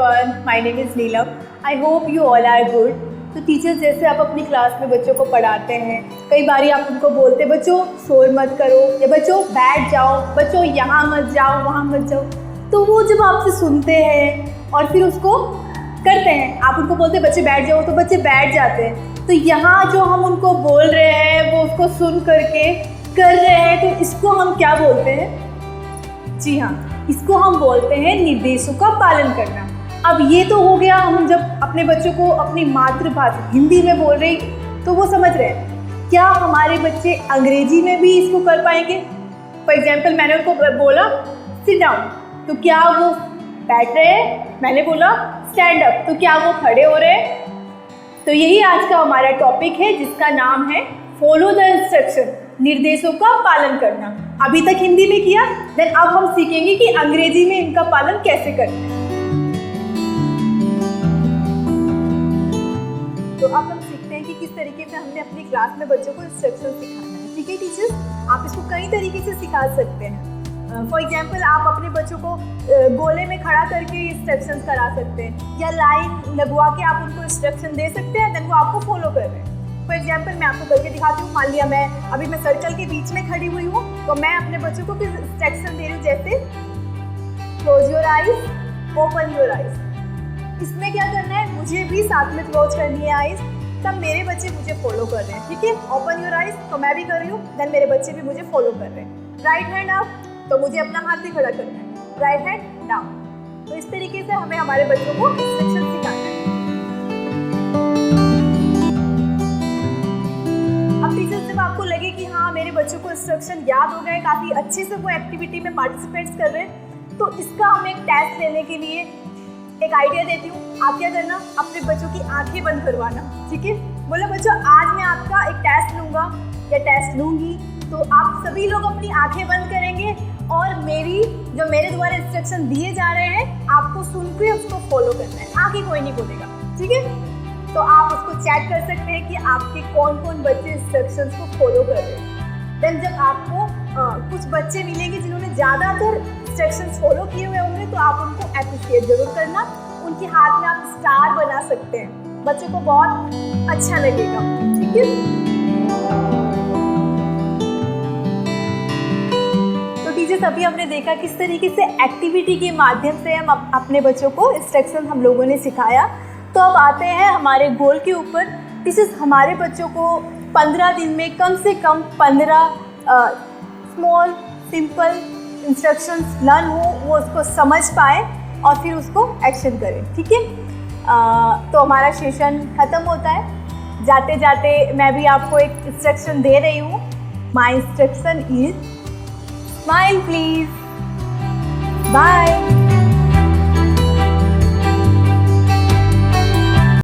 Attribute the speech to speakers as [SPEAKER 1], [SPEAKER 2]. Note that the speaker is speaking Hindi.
[SPEAKER 1] everyone, my name is Neelam. I hope you all are good. तो टीचर्स जैसे आप अपनी क्लास में बच्चों को पढ़ाते हैं, कई बारी आप उनको बोलते हैं बच्चों शोर मत करो या बच्चों बैठ जाओ, बच्चों यहाँ मत जाओ वहाँ मत जाओ। तो वो जब आपसे सुनते हैं और फिर उसको करते हैं, आप उनको बोलते हैं बच्चे बैठ जाओ तो बच्चे बैठ जाते हैं। तो यहाँ जो हम उनको बोल रहे हैं वो उसको सुन करके कर रहे हैं, तो इसको हम क्या बोलते हैं? जी हाँ, इसको हम बोलते हैं निर्देशों का पालन करना। अब ये तो हो गया, हम जब अपने बच्चों को अपनी मातृभाषा हिंदी में बोल रहे तो वो समझ रहे हैं। क्या हमारे बच्चे अंग्रेजी में भी इसको कर पाएंगे? फॉर एग्जाम्पल मैंने उनको बोला सिट डाउन, तो क्या वो बैठ रहे हैं? मैंने बोला स्टैंड अप, तो क्या वो खड़े हो रहे हैं? तो यही आज का हमारा टॉपिक है जिसका नाम है फॉलो द इंस्ट्रक्शन, निर्देशों का पालन करना। अभी तक हिंदी में किया, देन अब हम सीखेंगे कि अंग्रेजी में इनका पालन कैसे करते हैं। तो अब हम सीखते हैं कि किस तरीके से हमने अपनी क्लास में बच्चों को इंस्ट्रक्शन सिखाना है। ठीक है टीचर्स, आप इसको कई तरीके से सिखा सकते हैं। फॉर एग्जाम्पल आप अपने बच्चों को गोले में खड़ा करके इंस्ट्रक्शंस करा सकते हैं, या लाइन लगवा के आप उनको इंस्ट्रक्शन दे सकते हैं, देन वो आपको फॉलो कर रहे हैं। फॉर एग्जाम्पल मैं आपको करके दिखाती हूँ। मान लिया मैं सर्कल के बीच में खड़ी हुई हूँ, तो मैं अपने बच्चों को फिर इंस्ट्रक्शन दे रही हूँ, जैसे close your eyes, open your eyes. इसमें क्या करना है, मुझे भी साथ में क्लोज करनी है आइज, तब मेरे बच्चे मुझे फॉलो कर रहे हैं। ठीक है, ओपन योर आइज तो मैं भी कर रही हूँ, देन मेरे बच्चे भी मुझे फॉलो कर रहे हैं। राइट हैंड अप तो मुझे अपना हाथ भी खड़ा करना है, राइट हैंड डाउन। तो इस तरीके से हमें हमारे बच्चों को इंस्ट्रक्शन सिखाना है। अब टीचर जब आपको लगे कि हाँ मेरे बच्चों को इंस्ट्रक्शन याद हो गए, काफ़ी अच्छे से वो एक्टिविटी में पार्टिसिपेट्स कर रहे हैं, तो इसका हम एक टेस्ट लेने के लिए एक आइडिया देती हूँ। आप क्या करना, अपने बच्चों की आंखें बंद करवाना। ठीक है, बोला बच्चों आज मैं आपका एक टेस्ट लूँगा या टेस्ट लूँगी, तो आप सभी लोग अपनी आंखें बंद करेंगे और मेरे द्वारा इंस्ट्रक्शन दिए जा रहे हैं आपको सुन के उसको फॉलो करना है। आगे कोई नहीं बोलेगा। ठीक है, तो आप उसको चेक कर सकते हैं कि आपके कौन कौन बच्चे इंस्ट्रक्शंस को फॉलो कर रहे हैं। देन जब आपको कुछ बच्चे मिलेंगे जिन्होंने ज़्यादातर इंस्ट्रक्शंस फॉलो किए हुए होंगे, तो आप उनको एप्रिशिएट जरूर करना। उनके हाथ में आप स्टार बना सकते हैं, बच्चों को बहुत अच्छा लगेगा। ठीक है, तो टीचर्स अभी हमने देखा किस तरीके से एक्टिविटी के माध्यम से हम अपने बच्चों को इंस्ट्रक्शन हम लोगों ने सिखाया। तो अब आते हैं हमारे गोल के ऊपर। टीचर्स हमारे बच्चों को 15 दिन में कम से कम 15 स्मॉल सिंपल इंस्ट्रक्शंस लर्न हो, वो उसको समझ पाए और फिर उसको एक्शन करें। ठीक है, तो हमारा सेशन ख़त्म होता है। जाते जाते मैं भी आपको एक इंस्ट्रक्शन दे रही हूँ। My instruction is smile please, bye.